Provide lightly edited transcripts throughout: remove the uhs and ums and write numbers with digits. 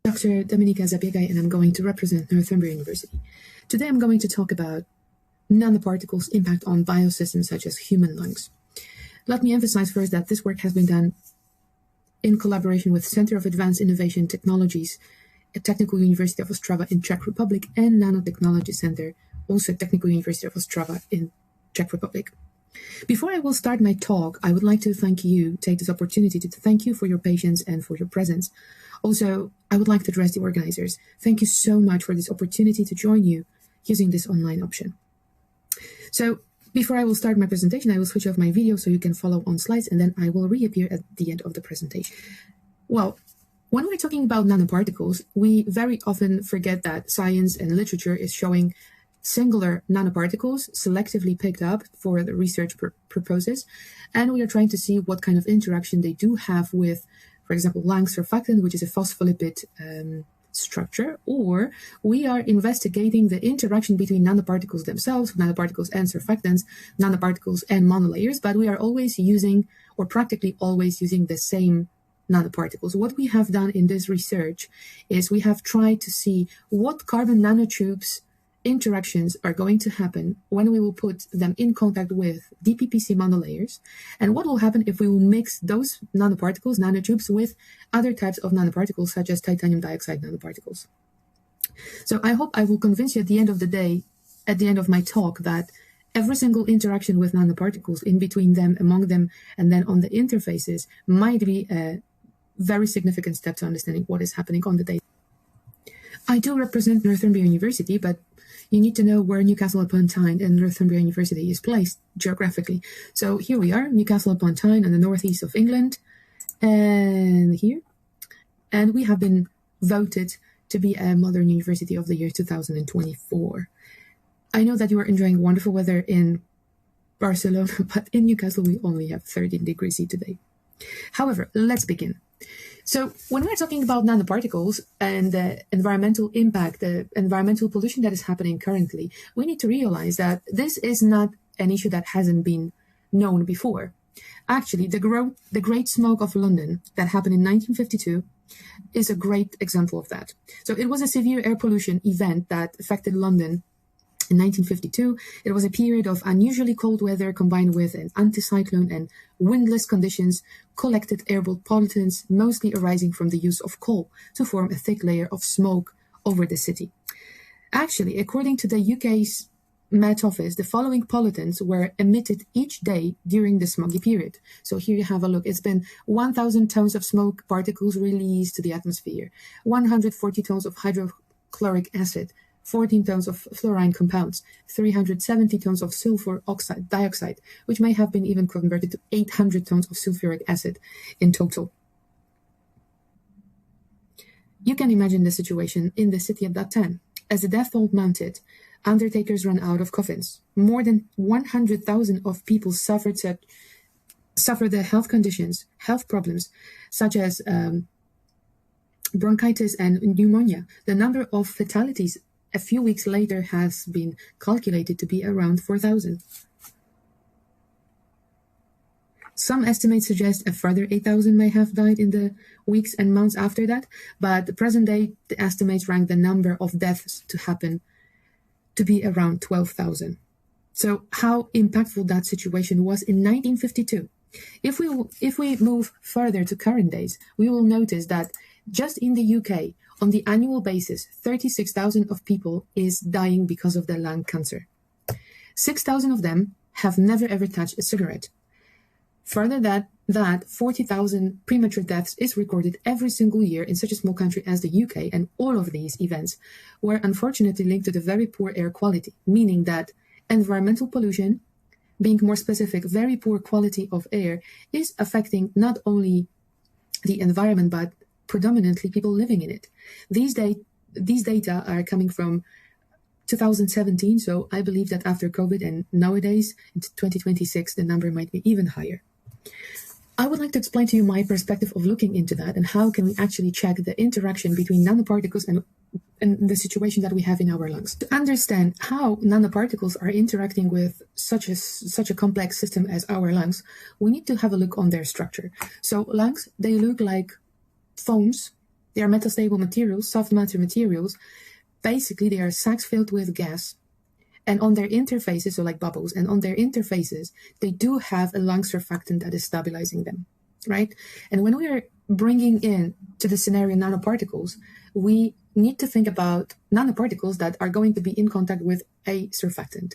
Dr. Dominika Zabiegaj, and I'm going to represent Northumbria University. Today I'm going to talk about nanoparticles' impact on biosystems such as human lungs. Let me emphasize first that this work has been done in collaboration with Center of Advanced Innovation Technologies at Technical University of Ostrava in Czech Republic and Nanotechnology Center, also at Technical University of Ostrava in Czech Republic. Before I will start my talk, I would like to take this opportunity to thank you for your patience and for your presence. Also, I would like to address the organizers. Thank you so much for this opportunity to join you using this online option. So, before I will start my presentation, I will switch off my video so you can follow on slides, and then I will reappear at the end of the presentation. Well, when we're talking about nanoparticles, we very often forget that science and literature is showing singular nanoparticles selectively picked up for the research purposes, and we are trying to see what kind of interaction they do have with, for example, lung surfactant, which is a phospholipid structure, or we are investigating the interaction between nanoparticles themselves, nanoparticles and surfactants, nanoparticles and monolayers, but we are always using, or practically always using, the same nanoparticles. What we have done in this research is we have tried to see what carbon nanotubes interactions are going to happen when we will put them in contact with DPPC monolayers, and what will happen if we will mix those nanoparticles, nanotubes, with other types of nanoparticles such as titanium dioxide nanoparticles. So I hope I will convince you at the end of the day, at the end of my talk, that every single interaction with nanoparticles, in between them, among them, and then on the interfaces, might be a very significant step to understanding what is happening on the day. I do represent Northumbria University, but you need to know where Newcastle upon Tyne and Northumbria University is placed geographically. So here we are, Newcastle upon Tyne in the northeast of England, and here. And we have been voted to be a Modern University of the year 2024. I know that you are enjoying wonderful weather in Barcelona, but in Newcastle we only have 13 degrees C today. However, let's begin. So when we're talking about nanoparticles and the environmental impact, the environmental pollution that is happening currently, we need to realize that this is not an issue that hasn't been known before. Actually, the Great Smoke of London that happened in 1952 is a great example of that. So it was a severe air pollution event that affected London in 1952. It was a period of unusually cold weather combined with an anticyclone and windless conditions, collected airborne pollutants, mostly arising from the use of coal, to form a thick layer of smoke over the city. Actually, according to the UK's Met Office, the following pollutants were emitted each day during the smoggy period. So here you have a look. It's been 1,000 tons of smoke particles released to the atmosphere, 140 tons of hydrochloric acid, 14 tons of fluorine compounds, 370 tons of sulfur dioxide, which may have been even converted to 800 tons of sulfuric acid in total. You can imagine the situation in the city at that time. As the death toll mounted, undertakers ran out of coffins. More than 100,000 of people suffered the health problems, such as bronchitis and pneumonia. The number of fatalities a few weeks later has been calculated to be around 4,000. Some estimates suggest a further 8,000 may have died in the weeks and months after that, but the present day, the estimates rank the number of deaths to happen to be around 12,000. So how impactful that situation was in 1952. If we move further to current days, we will notice that just in the UK, on the annual basis, 36,000 of people is dying because of their lung cancer. 6,000 of them have never ever touched a cigarette. Further that 40,000 premature deaths is recorded every single year in such a small country as the UK, and all of these events were unfortunately linked to the very poor air quality, meaning that environmental pollution, being more specific, very poor quality of air, is affecting not only the environment, but predominantly people living in it. These data are coming from 2017, so I believe that after COVID and nowadays, in 2026, the number might be even higher. I would like to explain to you my perspective of looking into that and how can we actually check the interaction between nanoparticles and the situation that we have in our lungs. To understand how nanoparticles are interacting with such a complex system as our lungs, we need to have a look on their structure. So lungs, they look like foams. They are metastable materials, soft matter materials. Basically, they are sacs filled with gas. And on their interfaces, so like bubbles, and on their interfaces, they do have a lung surfactant that is stabilizing them, right? And when we are bringing in to the scenario nanoparticles, we need to think about nanoparticles that are going to be in contact with a surfactant.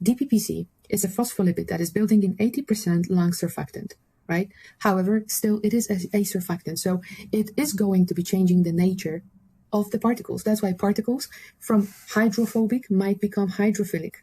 DPPC is a phospholipid that is building in 80% lung surfactant, right? However, still it is a surfactant, so it is going to be changing the nature of the particles. That's why particles from hydrophobic might become hydrophilic,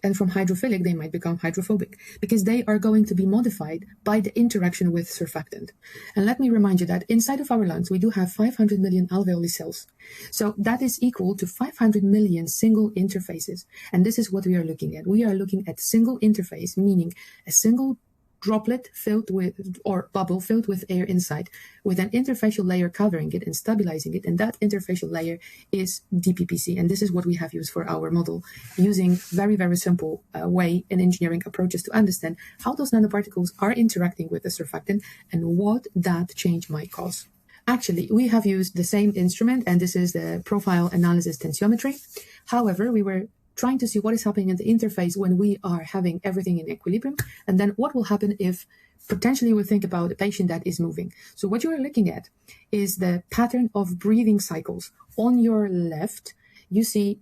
and from hydrophilic they might become hydrophobic, because they are going to be modified by the interaction with surfactant. And let me remind you that inside of our lungs we do have 500 million alveoli cells, so that is equal to 500 million single interfaces. And this is what we are looking at. We are looking at single interface, meaning a single droplet filled with, or bubble filled with air inside, with an interfacial layer covering it and stabilizing it, and that interfacial layer is DPPC. And this is what we have used for our model, using very, very simple way in engineering approaches to understand how those nanoparticles are interacting with the surfactant and what that change might cause. Actually, we have used the same instrument, and this is the profile analysis tensiometry. However, we were trying to see what is happening in the interface when we are having everything in equilibrium, and then what will happen if potentially we think about a patient that is moving. So what you are looking at is the pattern of breathing cycles. On your left, you see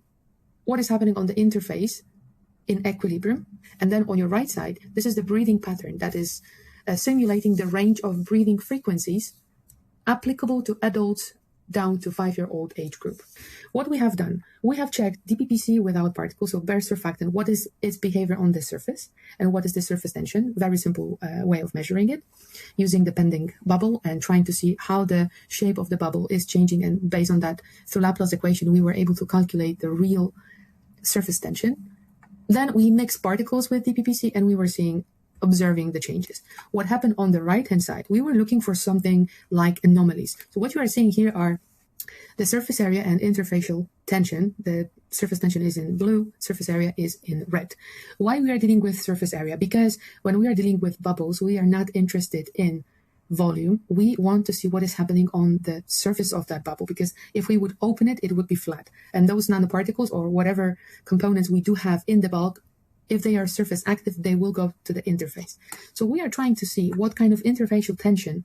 what is happening on the interface in equilibrium, and then on your right side, this is the breathing pattern that is simulating the range of breathing frequencies applicable to adults down to 5-year-old age group. What we have done, we have checked DPPC without particles, so bare surfactant, what is its behavior on the surface, and what is the surface tension. Very simple way of measuring it, using the bending bubble and trying to see how the shape of the bubble is changing, and based on that, through Laplace equation, we were able to calculate the real surface tension. Then we mixed particles with DPPC, and we were observing the changes. What happened on the right-hand side, we were looking for something like anomalies. So what you are seeing here are the surface area and interfacial tension. The surface tension is in blue, surface area is in red. Why we are dealing with surface area? Because when we are dealing with bubbles, we are not interested in volume. We want to see what is happening on the surface of that bubble, because if we would open it, it would be flat. And those nanoparticles, or whatever components we do have in the bulk, if they are surface active, they will go to the interface. So we are trying to see what kind of interfacial tension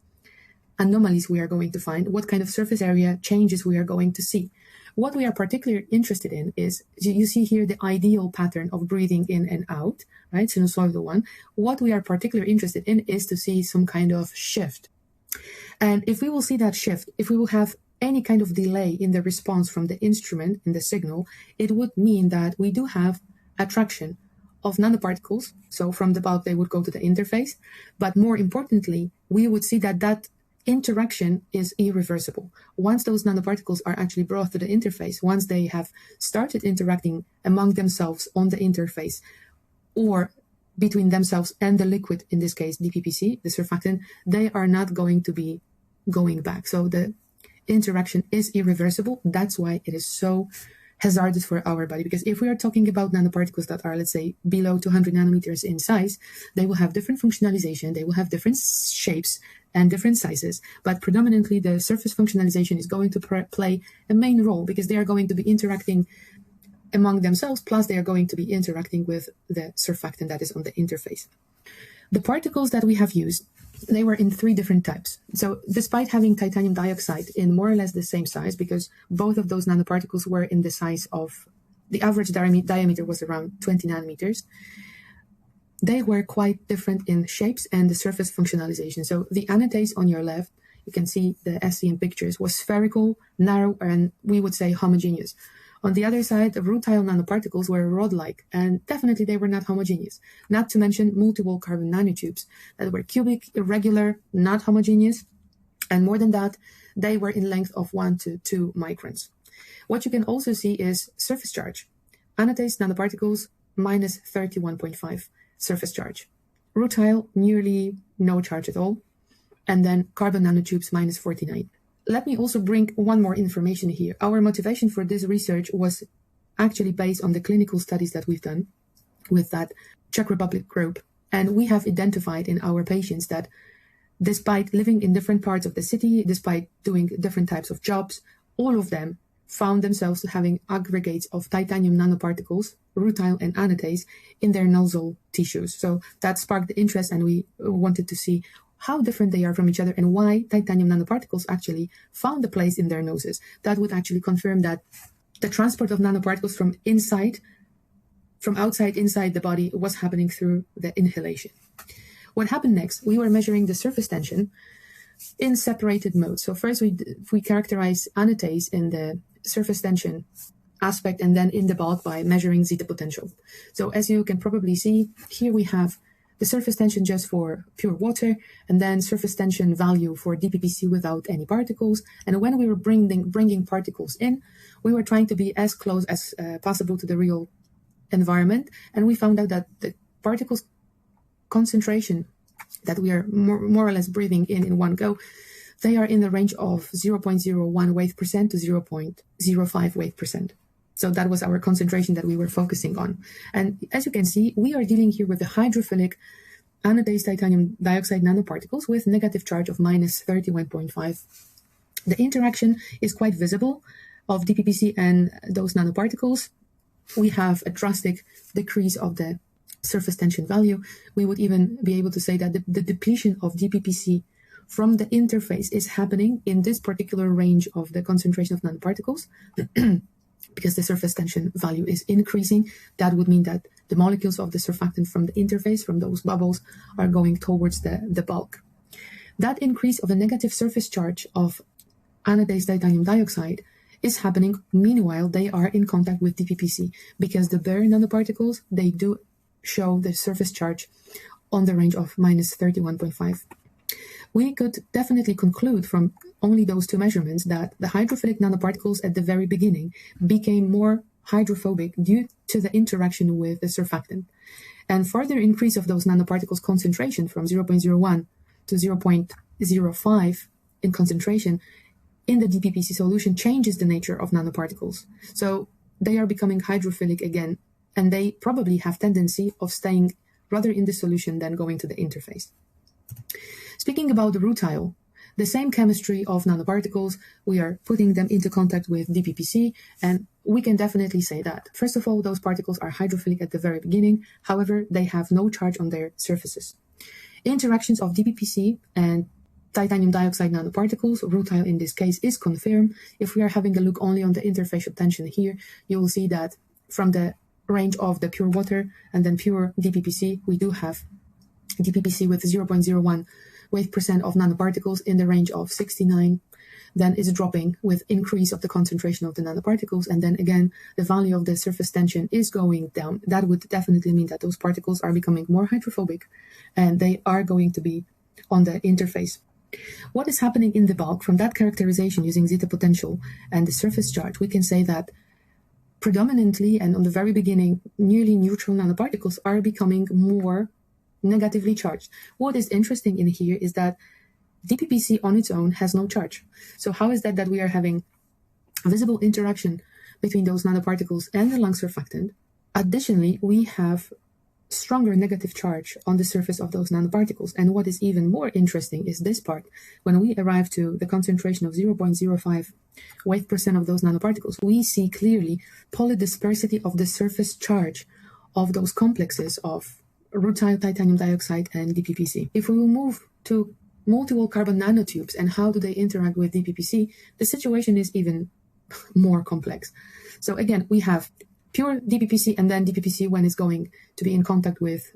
anomalies we are going to find, what kind of surface area changes we are going to see. What we are particularly interested in is, you see here the ideal pattern of breathing in and out, right? Sinusoidal one. What we are particularly interested in is to see some kind of shift. And if we will see that shift, if we will have any kind of delay in the response from the instrument, in the signal, it would mean that we do have attraction of nanoparticles. So from the bulk, they would go to the interface. But more importantly, we would see that that interaction is irreversible. Once those nanoparticles are actually brought to the interface, once they have started interacting among themselves on the interface, or between themselves and the liquid, in this case, DPPC, the surfactant, they are not going to be going back. So the interaction is irreversible. That's why it is so hazardous for our body, because if we are talking about nanoparticles that are, let's say, below 200 nanometers in size, they will have different functionalization, they will have different shapes and different sizes, but predominantly the surface functionalization is going to play a main role, because they are going to be interacting among themselves, plus they are going to be interacting with the surfactant that is on the interface. The particles that we have used, they were in 3 different types. So despite having titanium dioxide in more or less the same size, because both of those nanoparticles were in the size of, the average diameter was around 20 nanometers, they were quite different in shapes and the surface functionalization. So the anatase on your left, you can see the SCM pictures, was spherical, narrow, and we would say homogeneous. On the other side, the rutile nanoparticles were rod-like, and definitely they were not homogeneous. Not to mention multiple carbon nanotubes that were cubic, irregular, not homogeneous, and more than that, they were in length of 1 to 2 microns. What you can also see is surface charge. Anatase nanoparticles, minus 31.5 surface charge. Rutile, nearly no charge at all. And then carbon nanotubes, minus 49. Let me also bring one more information here. Our motivation for this research was actually based on the clinical studies that we've done with that Czech Republic group. And we have identified in our patients that despite living in different parts of the city, despite doing different types of jobs, all of them found themselves having aggregates of titanium nanoparticles, rutile and anatase, in their nasal tissues. So that sparked the interest, and we wanted to see how different they are from each other and why titanium nanoparticles actually found a place in their noses. That would actually confirm that the transport of nanoparticles from outside inside the body was happening through the inhalation. What happened next? We were measuring the surface tension in separated modes. So first we characterize anatase in the surface tension aspect, and then in the bulk by measuring zeta potential. So as you can probably see, here we have the surface tension just for pure water, and then surface tension value for DPPC without any particles. And when we were bringing particles in, we were trying to be as close as possible to the real environment, and we found out that the particles concentration that we are more or less breathing in one go, they are in the range of 0.01 weight% to 0.05 weight%. So that was our concentration that we were focusing on. And as you can see, we are dealing here with the hydrophilic anodized titanium dioxide nanoparticles with negative charge of minus 31.5. The interaction is quite visible of DPPC and those nanoparticles. We have a drastic decrease of the surface tension value. We would even be able to say that the depletion of DPPC from the interface is happening in this particular range of the concentration of nanoparticles. Because the surface tension value is increasing, that would mean that the molecules of the surfactant from the interface, from those bubbles, are going towards the bulk. That increase of a negative surface charge of anodized titanium dioxide is happening. Meanwhile, they are in contact with DPPC, because the bare nanoparticles, they do show the surface charge on the range of minus 31.5. We could definitely conclude from only those two measurements that the hydrophilic nanoparticles at the very beginning became more hydrophobic due to the interaction with the surfactant. And further increase of those nanoparticles concentration from 0.01 to 0.05 in concentration in the DPPC solution changes the nature of nanoparticles. So they are becoming hydrophilic again, and they probably have tendency of staying rather in the solution than going to the interface. Speaking about the rutile, the same chemistry of nanoparticles, we are putting them into contact with DPPC, and we can definitely say that, first of all, those particles are hydrophilic at the very beginning. However, they have no charge on their surfaces. Interactions of DPPC and titanium dioxide nanoparticles, rutile in this case, is confirmed. If we are having a look only on the interfacial tension here, you will see that from the range of the pure water and then pure DPPC, we do have DPPC with 0.01 weight% of nanoparticles in the range of 69, then is dropping with increase of the concentration of the nanoparticles, and then again the value of the surface tension is going down. That would definitely mean that those particles are becoming more hydrophobic and they are going to be on the interface. What is happening in the bulk? From that characterization using zeta potential and the surface charge, we can say that predominantly and on the very beginning nearly neutral nanoparticles are becoming more negatively charged. What is interesting in here is that DPPC on its own has no charge. So how is that we are having visible interaction between those nanoparticles and the lung surfactant? Additionally, we have stronger negative charge on the surface of those nanoparticles. And what is even more interesting is this part. When we arrive to the concentration of 0.05 weight% of those nanoparticles, we see clearly polydispersity of the surface charge of those complexes of rutile, titanium dioxide, and DPPC. If we will move to multiple carbon nanotubes and how do they interact with DPPC, the situation is even more complex. So again, we have pure DPPC and then DPPC when it's going to be in contact with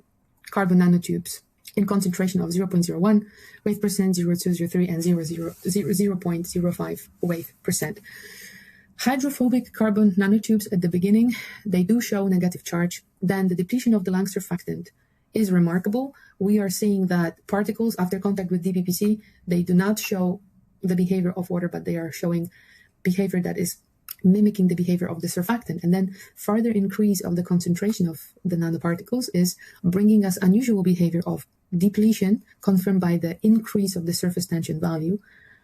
carbon nanotubes in concentration of 0.01 weight%, 0.203, and 0.05 weight%. Hydrophobic carbon nanotubes at the beginning, they do show negative charge. Then the depletion of the lung surfactant is remarkable. We are seeing that particles after contact with DPPC, they do not show the behavior of water, but they are showing behavior that is mimicking the behavior of the surfactant. And then further increase of the concentration of the nanoparticles is bringing us unusual behavior of depletion confirmed by the increase of the surface tension value,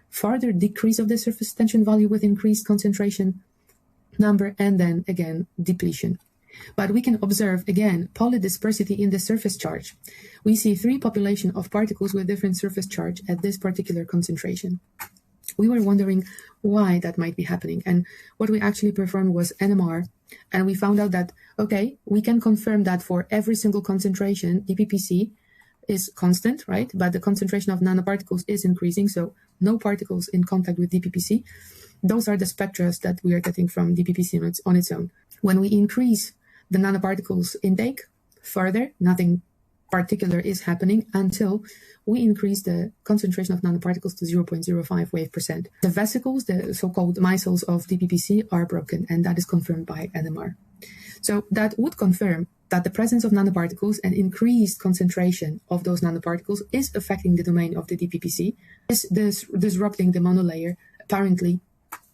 further decrease of the surface tension value with increased concentration number, and then again depletion. But we can observe, again, polydispersity in the surface charge. We see 3 population of particles with different surface charge at this particular concentration. We were wondering why that might be happening. And what we actually performed was NMR. And we found out that, okay, we can confirm that for every single concentration, DPPC is constant, right? But the concentration of nanoparticles is increasing. So no particles in contact with DPPC. Those are the spectra that we are getting from DPPC on its own. When we increase the nanoparticles intake further, nothing particular is happening until we increase the concentration of nanoparticles to 0.05 wave percent. The vesicles, the so-called micelles of DPPC, are broken, and that is confirmed by NMR. So that would confirm that the presence of nanoparticles and increased concentration of those nanoparticles is affecting the domain of the DPPC, is disrupting the monolayer, apparently.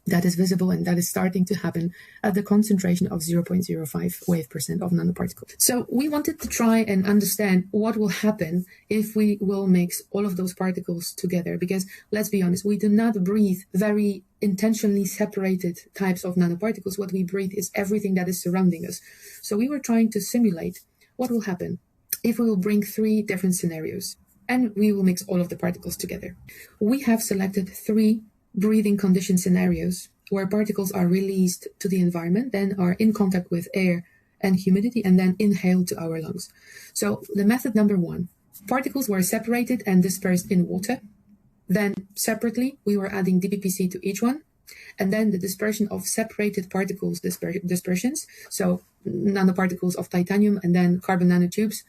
That is visible, and that is starting to happen at the concentration of 0.05 wave percent of nanoparticles. So we wanted to try and understand what will happen if we will mix all of those particles together, because let's be honest, we do not breathe very intentionally separated types of nanoparticles. What we breathe is everything that is surrounding us. So we were trying to simulate what will happen if we will bring 3 different scenarios and we will mix all of the particles together. We have selected 3 breathing condition scenarios where particles are released to the environment, then are in contact with air and humidity, and then inhaled to our lungs. So the method number 1, particles were separated and dispersed in water. Then separately, we were adding DPPC to each one. And then the dispersion of separated particles dispersions, so nanoparticles of titanium and then carbon nanotubes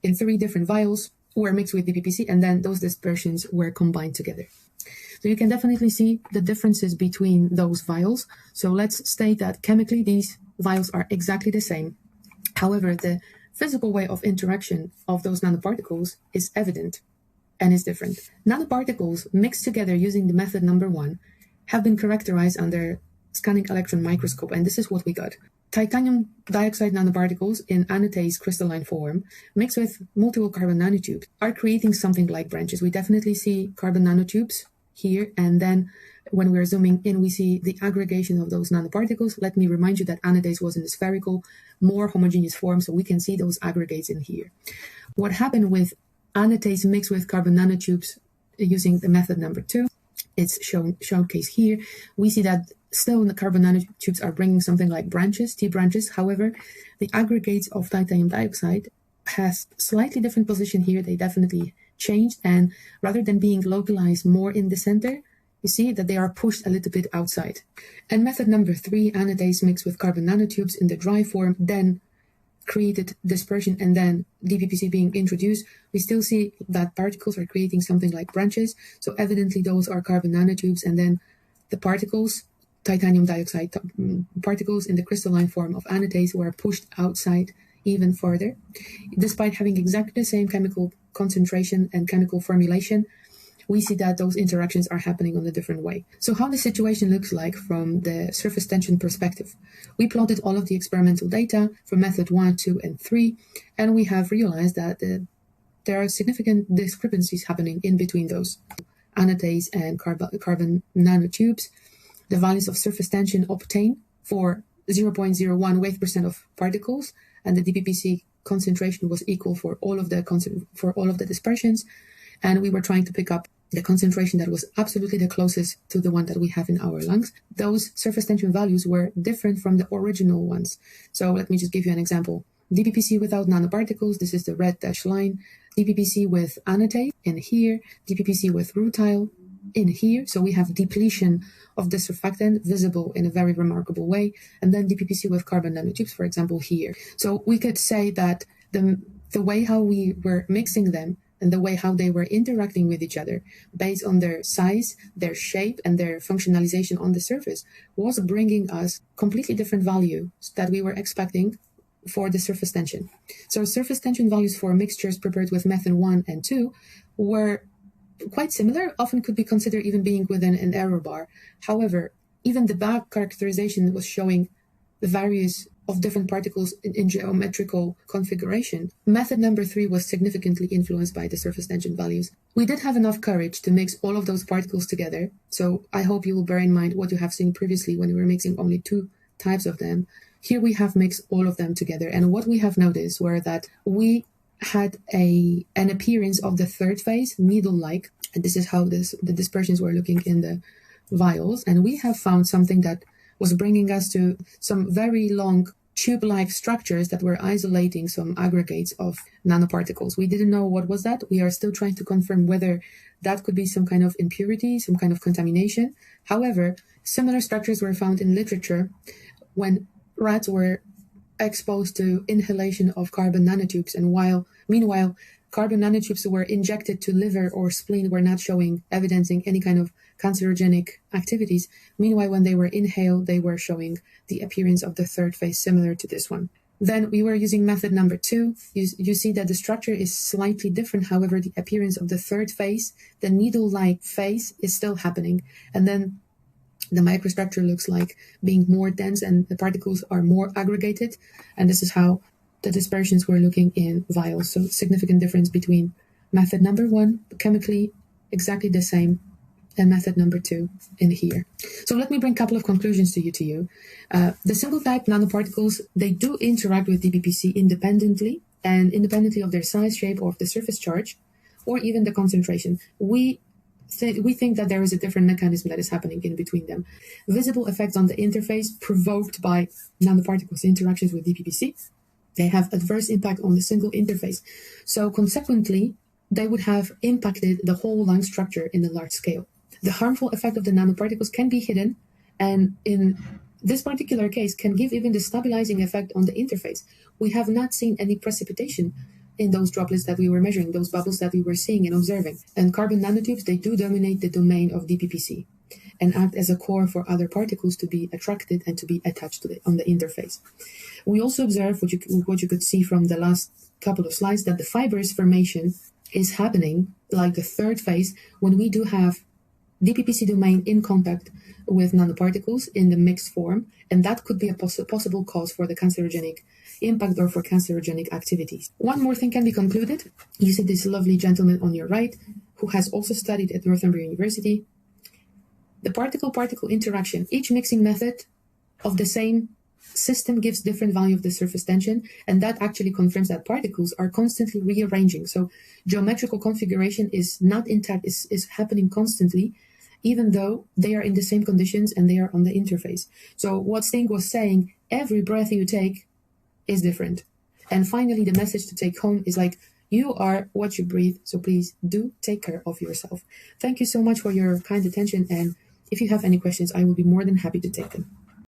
in 3 different vials were mixed with DPPC, and then those dispersions were combined together. So you can definitely see the differences between those vials. So let's state that chemically these vials are exactly the same. However, the physical way of interaction of those nanoparticles is evident and is different. Nanoparticles mixed together using the method number 1 have been characterized under scanning electron microscope, and this is what we got. Titanium dioxide nanoparticles in anatase crystalline form mixed with multiple carbon nanotubes are creating something like branches. We definitely see carbon nanotubes here, and then when we're zooming in, we see the aggregation of those nanoparticles. Let me remind you that anatase was in a spherical, more homogeneous form, so we can see those aggregates in here. What happened with anatase mixed with carbon nanotubes using the method number 2, it's showcased here. We see that still the carbon nanotubes are bringing something like branches, T-branches. However, the aggregates of titanium dioxide has slightly different position here. They definitely changed, and rather than being localized more in the center, you see that they are pushed a little bit outside. And method number 3, anatase mixed with carbon nanotubes in the dry form, then created dispersion, and then DPPC being introduced, we still see that particles are creating something like branches. So evidently those are carbon nanotubes, and then the particles, titanium dioxide particles in the crystalline form of anatase, were pushed outside even further. Despite having exactly the same chemical concentration and chemical formulation, we see that those interactions are happening on a different way. So how the situation looks like from the surface tension perspective. We plotted all of the experimental data for method 1, 2, and 3, and we have realized that there are significant discrepancies happening in between those anatase and carbon nanotubes. The values of surface tension obtained for 0.01 wave percent of particles, and the DPPC concentration was equal for all of the dispersions, and we were trying to pick up the concentration that was absolutely the closest to the one that we have in our lungs. Those surface tension values were different from the original ones. So let me just give you an example. DPPC without nanoparticles, this is the red dashed line. DPPC with anatase in here, DPPC with rutile in here. So we have depletion of the surfactant visible in a very remarkable way. And then DPPC with carbon nanotubes, for example, here. So we could say that the way how we were mixing them and the way how they were interacting with each other based on their size, their shape, and their functionalization on the surface was bringing us completely different values that we were expecting for the surface tension. So surface tension values for mixtures prepared with method 1 and 2 were quite similar, often could be considered even being within an error bar. However, even the back characterization was showing the values of different particles in geometrical configuration. Method number 3 was significantly influenced by the surface tension values. We did have enough courage to mix all of those particles together, so I hope you will bear in mind what you have seen previously when we were mixing only 2 types of them. Here we have mixed all of them together, and what we have noticed were that we had an appearance of the third phase, needle-like, and this is how the dispersions were looking in the vials, and we have found something that was bringing us to some very long tube-like structures that were isolating some aggregates of nanoparticles. We didn't know what was that. We are still trying to confirm whether that could be some kind of impurity, some kind of contamination. However, similar structures were found in literature when rats were exposed to inhalation of carbon nanotubes, and meanwhile carbon nanotubes were injected to liver or spleen were not showing, evidencing any kind of cancerogenic activities. Meanwhile, when they were inhaled, they were showing the appearance of the third phase similar to this one. Then we were using method number 2. You see that the structure is slightly different. However, the appearance of the third phase, the needle-like phase, is still happening. And then the microstructure looks like being more dense and the particles are more aggregated. And this is how the dispersions were looking in vials. So significant difference between method number 1, chemically exactly the same, and method number 2 in here. So let me bring a couple of conclusions to you. The single type nanoparticles, they do interact with DPPC independently, and independently of their size, shape, or of the surface charge, or even the concentration. We think that there is a different mechanism that is happening in between them. Visible effects on the interface provoked by nanoparticles' interactions with DPPC. They have adverse impact on the single interface. So consequently, they would have impacted the whole lung structure in a large scale. The harmful effect of the nanoparticles can be hidden, and in this particular case can give even the stabilizing effect on the interface. We have not seen any precipitation in those droplets that we were measuring, those bubbles that we were seeing and observing. And carbon nanotubes, they do dominate the domain of DPPC and act as a core for other particles to be attracted and to be attached to on the interface. We also observe what you could see from the last couple of slides, that the fibers formation is happening like the third phase when we do have DPPC domain in contact with nanoparticles in the mixed form, and that could be a possible cause for the cancerogenic impact or for cancerogenic activities. One more thing can be concluded. You see this lovely gentleman on your right who has also studied at Northumbria University. The particle-particle interaction, each mixing method of the same system gives different value of the surface tension, and that actually confirms that particles are constantly rearranging. So geometrical configuration is not intact, is happening constantly, even though they are in the same conditions and they are on the interface. So what Sting was saying, every breath you take is different. And finally, the message to take home is like, you are what you breathe, so please do take care of yourself. Thank you so much for your kind attention, and if you have any questions, I will be more than happy to take them.